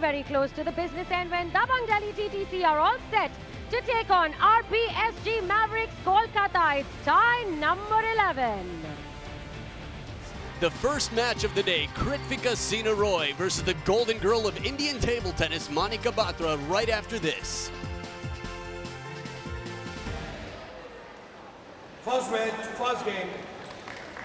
very close to the business end when Dabang Delhi T.T.C. are all set to take on RPSG Mavericks Kolkata. It's tie number 11. The first match of the day, Kritvika Sina Roy versus the golden girl of Indian table tennis, Manika Batra, right after this. First match, first game.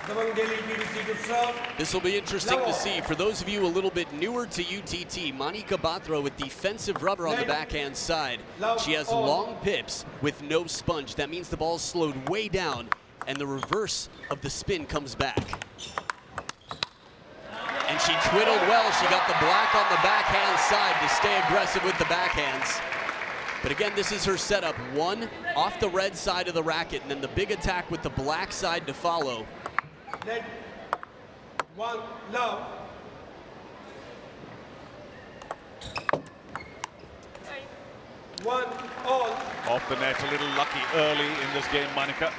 Dabang Delhi T.T.C. to serve. This will be interesting to see. For those of you a little bit newer to UTT, Manika Batra with defensive rubber on the backhand side. She has long pips with no sponge. That means the ball's slowed way down and the reverse of the spin comes back. And she twiddled well. She got the black on the backhand side to stay aggressive with the backhands. But again, this is her setup. One off the red side of the racket, and then the big attack with the black side to follow. Net. One, love. One, all. Off the net, a little lucky early in this game, Manika.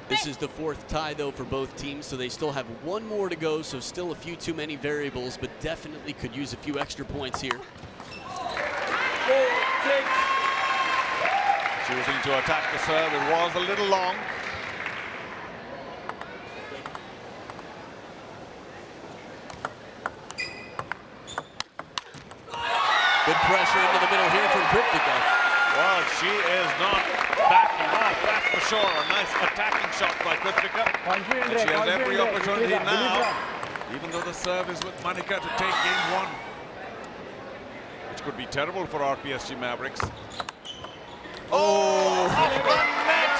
This is the fourth tie, though, for both teams, so they still have one more to go, so still a few too many variables, but definitely could use a few extra points here. Choosing to attack the serve. It was a little long. Good pressure into the middle here from Kritvika. Well, she is not backing off, that's for sure. A nice attacking shot by Kritvika. And she has every opportunity now, even though the serve is with Manika, to take game one, which could be terrible for RPSG Mavericks. Oh, off the net!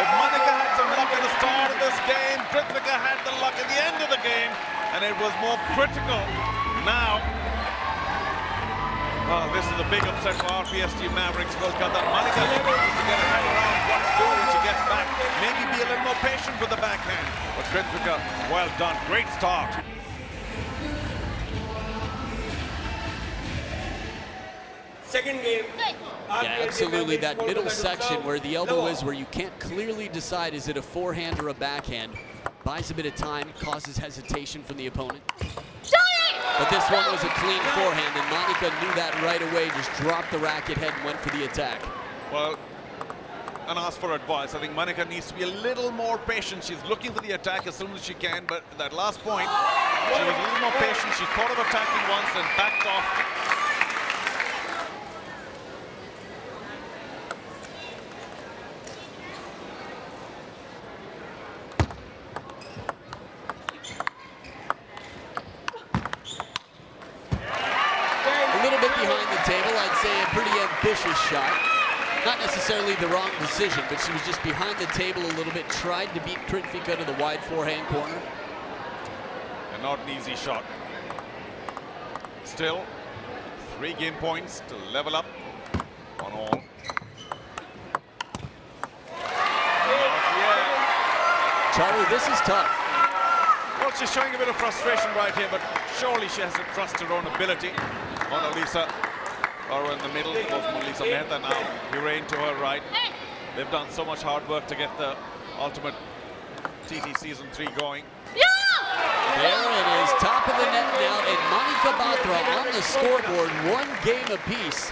If Manika had some luck at the start of this game, Kritvika had the luck at the end of the game, and it was more critical now. Oh, this is a big upset for RPSG Mavericks Kolkata. Manika needs to get her head around what to do when she gets back. Maybe be a little more patient with the backhand. But Kritvika, well done. Great start. Second game. Yeah, absolutely. That middle section where the elbow is, where you can't clearly decide is it a forehand or a backhand, buys a bit of time, causes hesitation from the opponent. But this one was a clean forehand, and Manika knew that right away, just dropped the racket head and went for the attack. Well, and asked for advice. I think Manika needs to be a little more patient. She's looking for the attack as soon as she can, but that last point, she was a little more patient. She thought of attacking once and backed off. Pretty ambitious shot. Not necessarily the wrong decision, but she was just behind the table a little bit, tried to beat Kritvika to the wide forehand corner. And not an easy shot. Still, 3 game points to level up on all. Charlie, this is tough. Well, she's showing a bit of frustration right here, but surely she has to trust her own ability. Mona Lisa are in the middle, both Mona Lisa Mehta now, Hirain to her right. They've done so much hard work to get the ultimate TT Season 3 going. There it is, top of the net now, and Manika Batra on the scoreboard, 1 game apiece.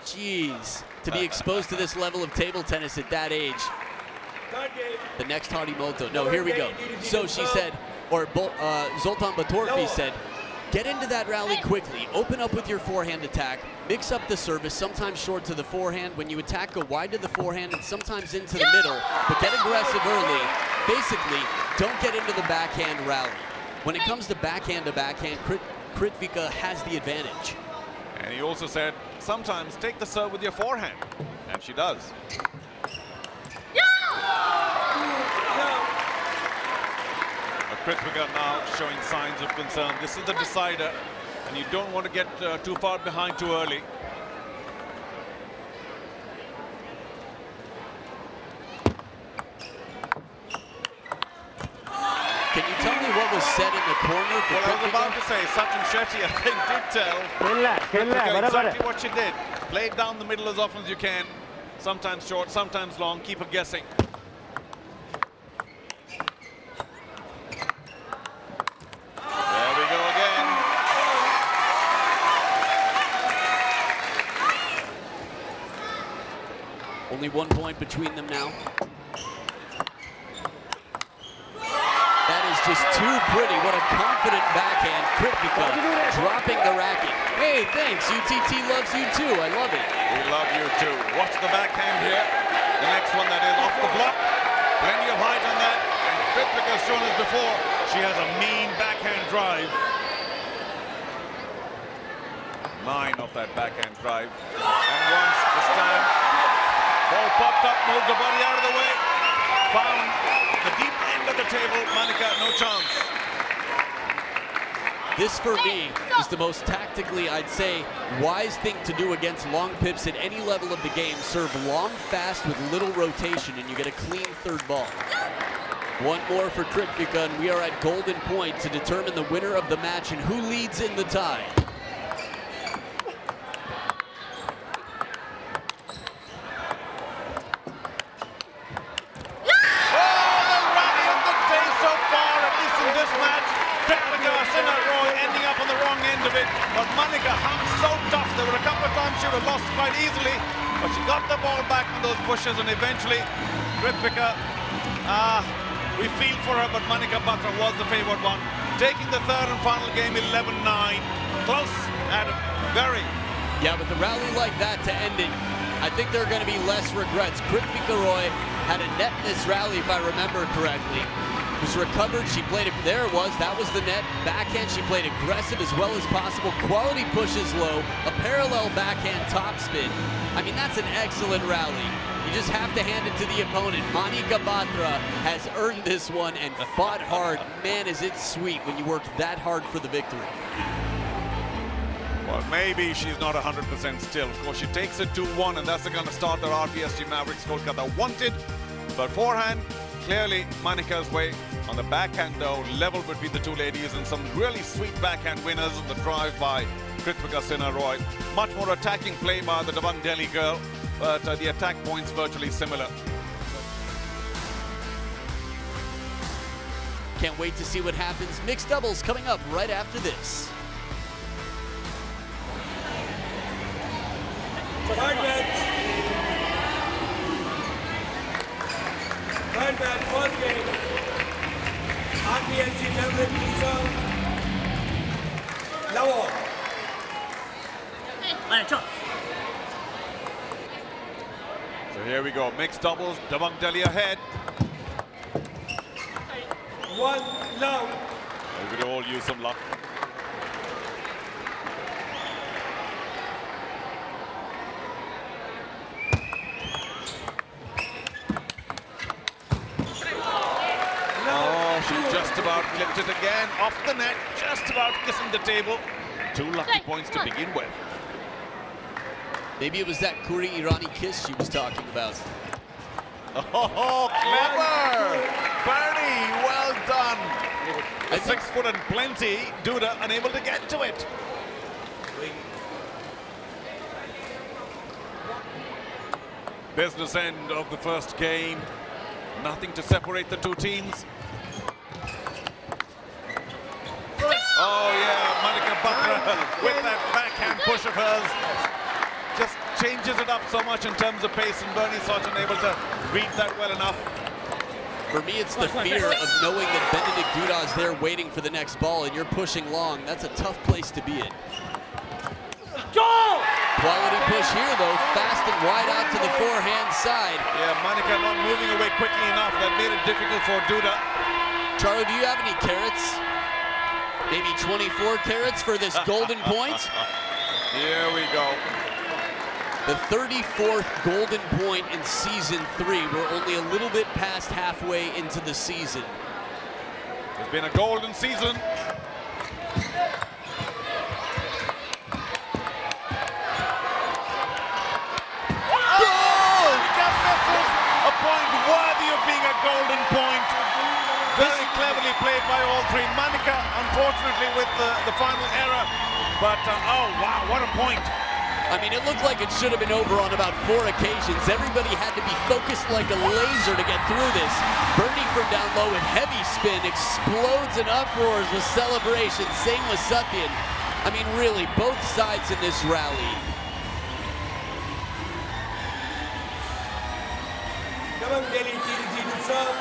Jeez, to be exposed to this level of table tennis at that age. The next Harimoto. No, here we go. So she said, or Zoltan Batorfi said, get into that rally quickly. Open up with your forehand attack. Mix up the service, sometimes short to the forehand. When you attack, go wide to the forehand and sometimes into the middle. But get aggressive early. Basically, don't get into the backhand rally. When it comes to backhand, Kritvika has the advantage. And he also said, sometimes take the serve with your forehand. And she does. Kritika now showing signs of concern. This is the decider, and you don't want to get too far behind too early. Can you tell me what was said in the corner? For well, I was about to say, Sachin Shetty, I think, did tell Kritika exactly what she did. Play it down the middle as often as you can. Sometimes short, sometimes long. Keep her guessing. Only 1 point between them now. That is just too pretty. What a confident backhand. Kritika dropping the racket. Hey, thanks. UTT loves you too. I love it. We love you too. Watch the backhand here. The next one that is off the block. Plenty of height on that. And Kritika's shown us before. She has a mean backhand drive. 9 of that backhand drive. And once this time. Ball popped up, moved the body out of the way. Found the deep end of the table. Manika, no chance. This, for me, is the most tactically, I'd say, wise thing to do against long pips at any level of the game. Serve long, fast, with little rotation, and you get a clean third ball. One more for Kritika, and we are at golden point to determine the winner of the match and who leads in the tie. But Manika hung so tough. There were a couple of times she would have lost quite easily, but she got the ball back on those pushes, and eventually Kritika, we feel for her, but Manika Batra was the favored one, taking the third and final game 11-9. Close and very. Yeah, with a rally like that to end it, I think there are going to be less regrets. Kritika Roy had a net in this rally, if I remember correctly. Was recovered, she played it, there it was, that was the net. Backhand, she played aggressive as well as possible. Quality pushes low, a parallel backhand topspin. I mean, that's an excellent rally. You just have to hand it to the opponent. Manika Batra has earned this one and fought hard. Man, is it sweet when you work that hard for the victory. Well, maybe she's not 100% still. Of course, she takes it 2-1, and that's the kind of start that RPSG Mavericks Kolkata wanted. But forehand, clearly Manika's way. On the backhand, though, level between the two ladies, and some really sweet backhand winners on the drive by Kritika Roy. Much more attacking play by the Dabang Delhi girl, but the attack points virtually similar. Can't wait to see what happens. Mixed doubles coming up right after this. Third match, first game. RPSG Mavericks Kolkata. So here we go, mixed doubles, Dabang Delhi ahead. 1 love. We could all use some luck. She just about clipped it again, off the net, just about kissing the table. 2 lucky points to begin with. Maybe it was that Kuri Irani kiss she was talking about. Oh, clever! Birdie, well done. A 6 foot and plenty, Duda unable to get to it. Business end of the first game. Nothing to separate the two teams. Oh yeah, Manika Batra with that backhand push of hers just changes it up so much in terms of pace, and Bernie Sawton able to read that well enough. For me, it's the fear of knowing that Benedict Duda is there waiting for the next ball and you're pushing long. That's a tough place to be in. Quality push here though, fast and wide out to the forehand side. Yeah, Manika not moving away quickly enough. That made it difficult for Duda. Charlie, do you have any carrots? Maybe 24 carats for this golden point? Here we go. The 34th golden point in season 3. We're only a little bit past halfway into the season. It's been a golden season. A point worthy of being a golden point. Very cleverly played by all three. Manika, unfortunately, with the final error. But, oh, wow, what a point. I mean, it looked like it should have been over on about 4 occasions. Everybody had to be focused like a laser to get through this. Bernie from down low with heavy spin explodes in uproars with celebration. Same with Satyan. I mean, really, both sides in this rally. Dabang Delhi T.T.C. to serve.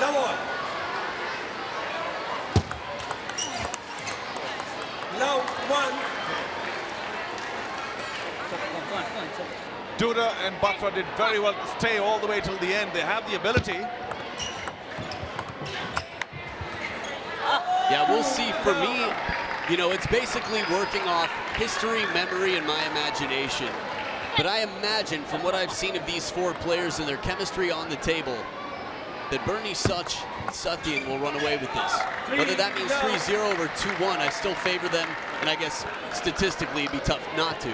Now on. Now one. Duda and Batra did very well to stay all the way till the end. They have the ability. Yeah, we'll see. For me, you know, it's basically working off history, memory, and my imagination. But I imagine, from what I've seen of these 4 players and their chemistry on the table, that Bernie Such and Satyan will run away with this. Whether that means 3-0 or 2-1, I still favor them, and I guess statistically it'd be tough not to.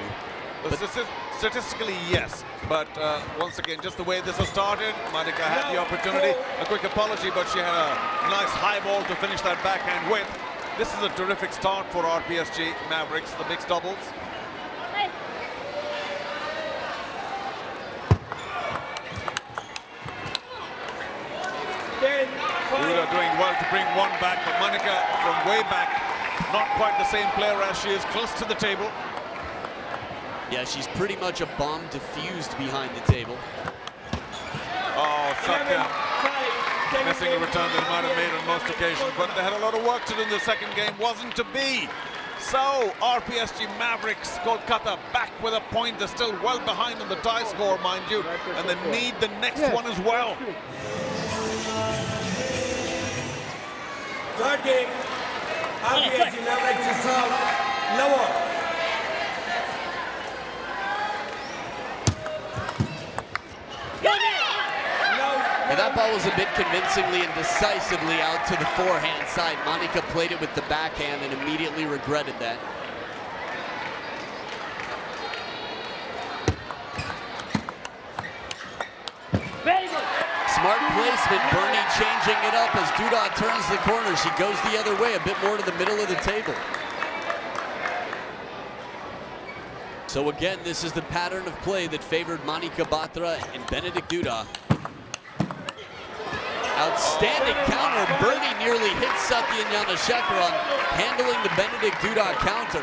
But Statistically, yes. But once again, just the way this has started, Manika had the opportunity. A quick apology, but she had a nice high ball to finish that backhand with. This is a terrific start for RPSG Mavericks, the mixed doubles. Duda doing well to bring one back, but Manika from way back, not quite the same player as she is, close to the table. Yeah, she's pretty much a bomb diffused behind the table. Oh, Satya missing a return they might have made on most occasions, but they had a lot of work to do in the second game. Wasn't to be. So, RPSG Mavericks Kolkata back with a point. They're still well behind on the tie score, mind you, and they need the next one as well. Third game. RPSG Mavericks to serve. Now on. And that ball was a bit convincingly and decisively out to the forehand side. Manika played it with the backhand and immediately regretted that. Smart placement, Bernie changing it up as Duda turns the corner. She goes the other way, a bit more to the middle of the table. So again, this is the pattern of play that favored Manika Batra and Benedict Duda. Outstanding counter. Bernie nearly hits Satyan Yanashekaran, handling the Benedict Duda counter.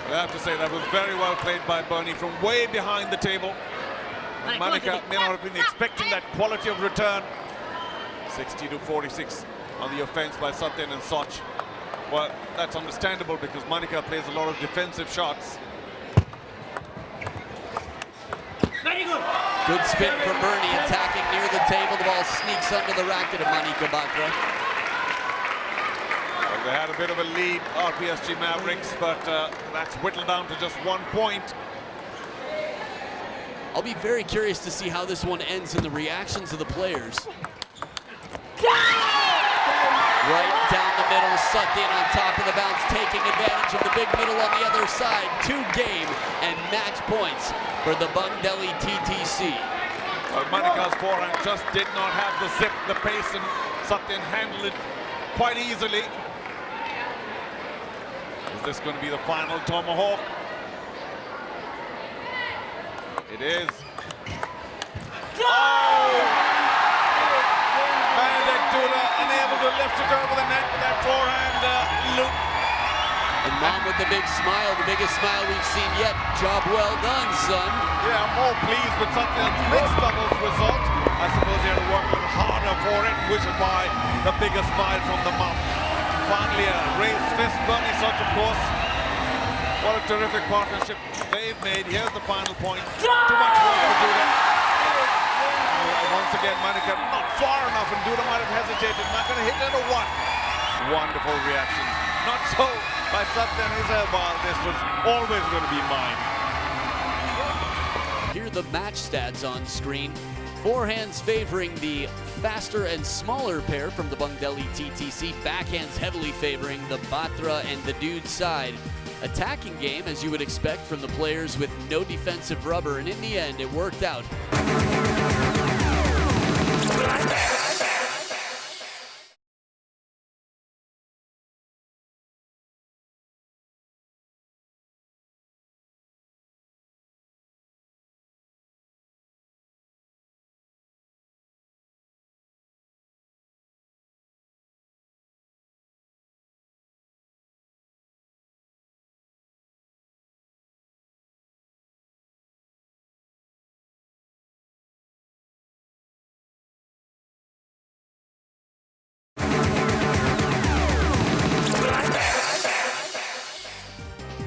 I have to say that was very well played by Bernie from way behind the table. And Manika may not have been expecting that quality of return. 60-46 on the offense by Satyan and Soch. Well, that's understandable because Manika plays a lot of defensive shots. Good spin from Bernie, attacking near the table. The ball sneaks under the racket of Manika Batra. Well, they had a bit of a lead, RPSG Mavericks, but that's whittled down to just 1 point. I'll be very curious to see how this one ends and the reactions of the players. Right down the middle, Satyan on top of the bounce, taking advantage of the big middle on the other side. 2 game and match points for the Dabang Delhi T.T.C. Well, Manika's forehand just did not have the zip, the pace, and Satyan handled it quite easily. Is this going to be the final tomahawk? It is. Oh! Benedict Duda unable to lift it over the net with that forehand loop. And Mom with the big smile, the biggest smile we've seen yet. Job well done, son. Yeah, I'm more pleased with Satyan's mixed doubles result. I suppose he had to work a little harder for it, which is why the biggest smile from the mom. Finally, a raised fist, Bernie Such, of course. What a terrific partnership they've made. Here's the final point. Too much work to Duda. Once again, Manika not far enough, and Duda might have hesitated. Not going to hit it a 1. Wonderful reaction. Not so by Satyan Isabal, this was always going to be mine. Here are the match stats on screen. Forehands favoring the faster and smaller pair from the Bangdeli T.T.C. Backhands heavily favoring the Batra and the Dude side. Attacking game, as you would expect from the players with no defensive rubber, and in the end, it worked out.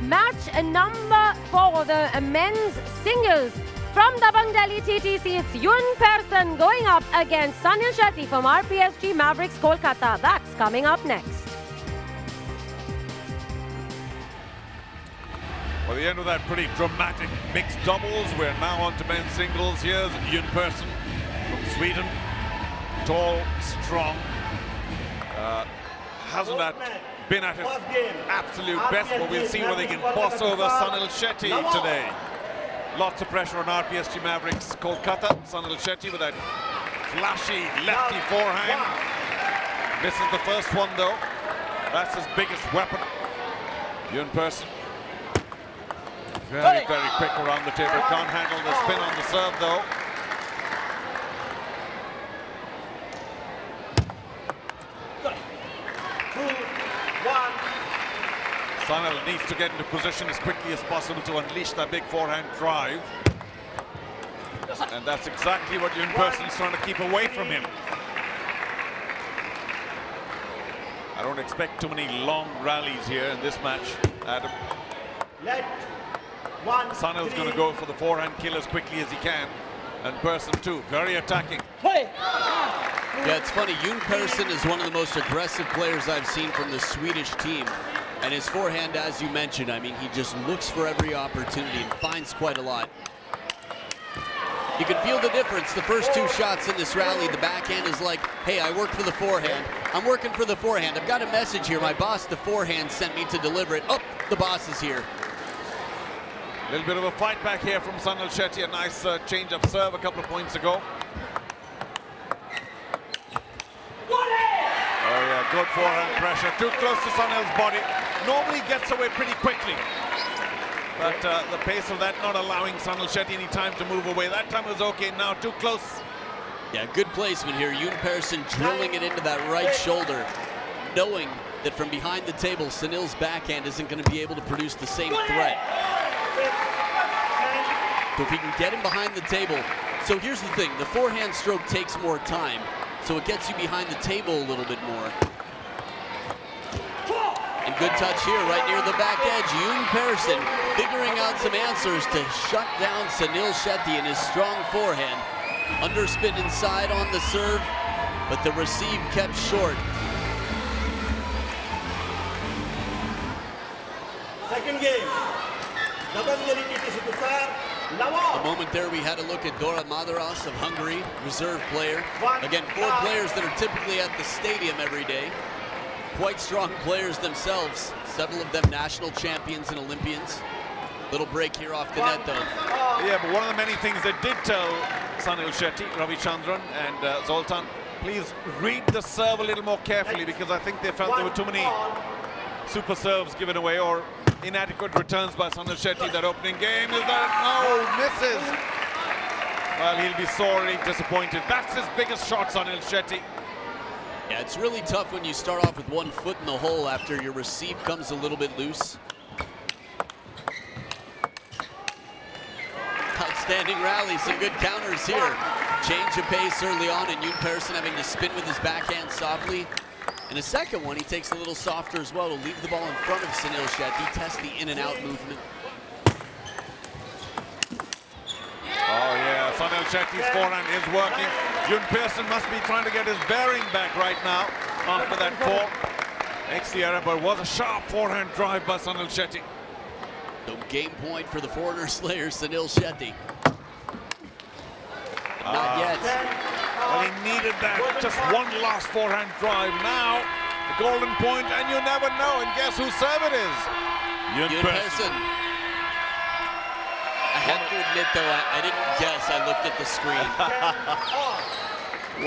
Match number 4, the men's singles. From Dabang Delhi T.T.C, it's Yun Persson going up against Sunil Shetty from RPSG Mavericks Kolkata. That's coming up next. By the end of that pretty dramatic mixed doubles, we're now on to men's singles. Here's Yun Persson from Sweden. Tall, strong. Hasn't been at his absolute best, but we'll see whether they can boss over Sunil Shetty today. Lots of pressure on RPSG Mavericks Kolkata. Sunil Shetty with that flashy lefty forehand. This is the first one though. That's his biggest weapon. Yun Persson. Very, very quick around the table. Can't handle the spin on the serve though. Sunil needs to get into position as quickly as possible to unleash that big forehand drive. And that's exactly what Yun Persson is trying to keep away from him. I don't expect too many long rallies here in this match, Adam. Sunil's going to go for the forehand kill as quickly as he can. And Persson too, very attacking. Yeah, it's funny, Yun Persson is one of the most aggressive players I've seen from the Swedish team. And his forehand, as you mentioned, I mean, he just looks for every opportunity and finds quite a lot. You can feel the difference. The first two shots in this rally, the backhand is like, hey, I worked for the forehand. I'm working for the forehand. I've got a message here. My boss, the forehand, sent me to deliver it. Oh, the boss is here. A little bit of a fight back here from Sunil Shetty. A nice change of serve a couple of points ago. Oh yeah, good forehand pressure. Too close to Sunil's body. Normally gets away pretty quickly. But the pace of that not allowing Sunil Shetty any time to move away. That time was okay, now too close. Yeah, good placement here. Yun Persson drilling it into that right shoulder, knowing that from behind the table, Sunil's backhand isn't going to be able to produce the same threat. So if he can get him behind the table. So here's the thing, the forehand stroke takes more time, so it gets you behind the table a little bit more. And good touch here, right near the back edge. Yun Persson figuring out some answers to shut down Sunil Shetty in his strong forehand. Underspin inside on the serve, but the receive kept short. Second game. Dabang Delhi T.T.C. A moment there we had a look at Dora Madaras of Hungary, reserve player. Again, 4 players that are typically at the stadium every day. Quite strong players themselves, several of them national champions and Olympians. Little break here off the net though. Yeah, but one of the many things they did tell Sunil Shetty, Ravichandran and Zoltan, please read the serve a little more carefully, because I think they felt there were too many super serves given away or inadequate returns by Sunil Shetty that opening game. Is that, no, misses. Well, he'll be sorely disappointed. That's his biggest shot, Sunil Shetty. Yeah, it's really tough when you start off with one foot in the hole after your receive comes a little bit loose. Outstanding rally, some good counters here. Change of pace early on, and Yun Persson having to spin with his backhand softly. In the second one, he takes a little softer as well to leave the ball in front of Sunil Shetty, test the in and out movement. Oh yeah, Sunil Shetty's forehand is working. Yun Persson must be trying to get his bearing back right now after that fall. Makes the error, but it was a sharp forehand drive by Sunil Shetty. So game point for the foreigner slayer, Sunil Shetty. Not yet. Well, he needed that. Just one last forehand drive. Now, the golden point, and you never know. And guess whose serve it is? Yun Person. I have to admit, though, I didn't guess. I looked at the screen.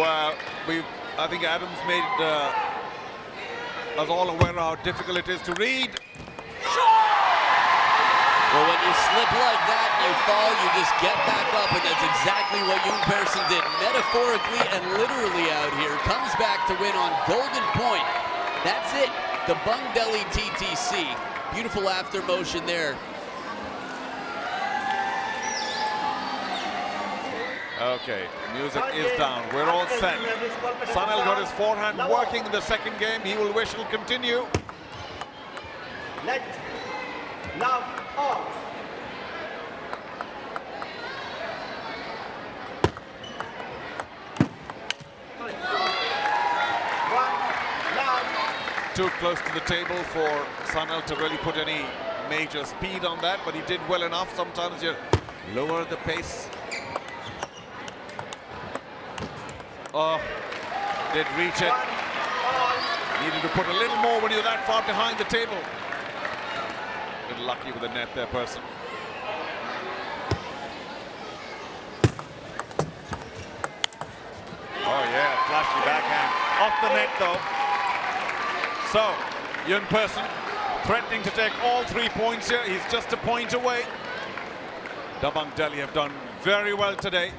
Well, I think Adams made us all aware how difficult it is to read. Well, when you slip like that and you fall, you just get back up, and that's exactly what Yun Person did, metaphorically and literally out here. Comes back to win on golden point. That's it. Dabang Delhi T.T.C. Beautiful after motion there. Okay, music is down. We're all set. Sunil got his forehand working in the second game. He will wish it'll continue. Let love out. Too close to the table for Sunil to really put any major speed on that, but he did well enough. Sometimes you lower the pace. Oh, did reach it. Needed to put a little more when you're that far behind the table. A little lucky with the net there, Person. Oh yeah, flashy backhand. Off the net though. So, Yun Person threatening to take all 3 points here. He's just a point away. Dabang Delhi have done very well today.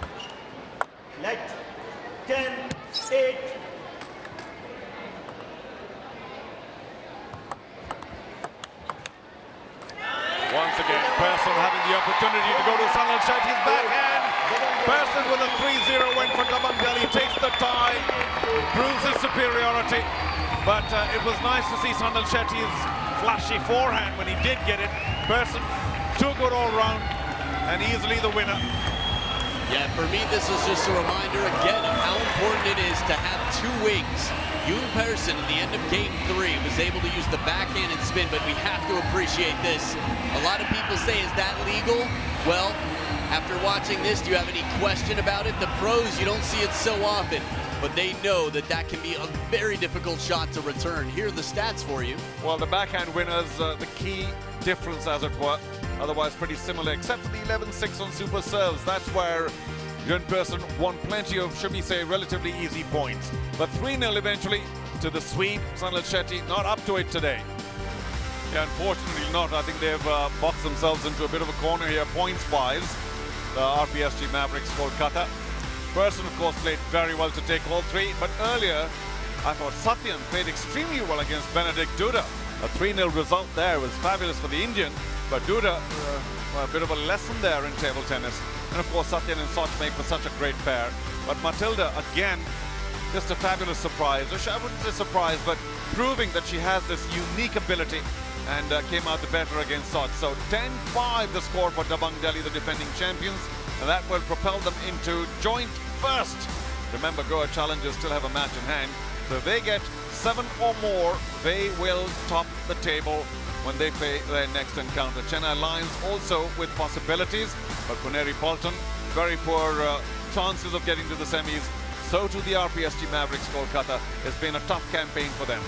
Let 10, 8. Once again, Person having the opportunity to go to Sunil Shetty's backhand. Person with a 3-0 win for Dabang Delhi, takes the tie, proves his superiority. But it was nice to see Sunil Shetty's flashy forehand when he did get it. Person, too good all round, and easily the winner. Yeah, for me, this is just a reminder again of how important it is to have two wings. Yun Person, in the end of game 3, was able to use the backhand and spin, but we have to appreciate this. A lot of people say, is that legal? Well, after watching this, do you have any question about it? The pros, you don't see it so often, but they know that that can be a very difficult shot to return. Here are the stats for you. Well, the backhand winners, the key difference, as it were. Otherwise, pretty similar, except for the 11-6 on super serves. That's where Yun Person won plenty of, should we say, relatively easy points. But 3-0 eventually to the Swede, Sunil Shetty. Not up to it today. Yeah, unfortunately not. I think they've boxed themselves into a bit of a corner here, points-wise. The RPSG Mavericks Kolkata. Person, of course, played very well to take all 3. But earlier, I thought Satyan played extremely well against Benedict Duda. A 3-0 result there was fabulous for the Indian. But Duda, a bit of a lesson there in table tennis. And of course, Satyan and Soch make for such a great pair. But Matilda, again, just a fabulous surprise. I wouldn't say surprise, but proving that she has this unique ability, and came out the better against Soch. So 10-5 the score for Dabang Delhi, the defending champions. And that will propel them into joint first. Remember, Goa Challengers still have a match in hand. So if they get 7 or more, they will top the table when they play their next encounter. Chennai Lions also with possibilities, but Puneri Polton, very poor chances of getting to the semis. So to the RPSG Mavericks Kolkata. It's been a tough campaign for them.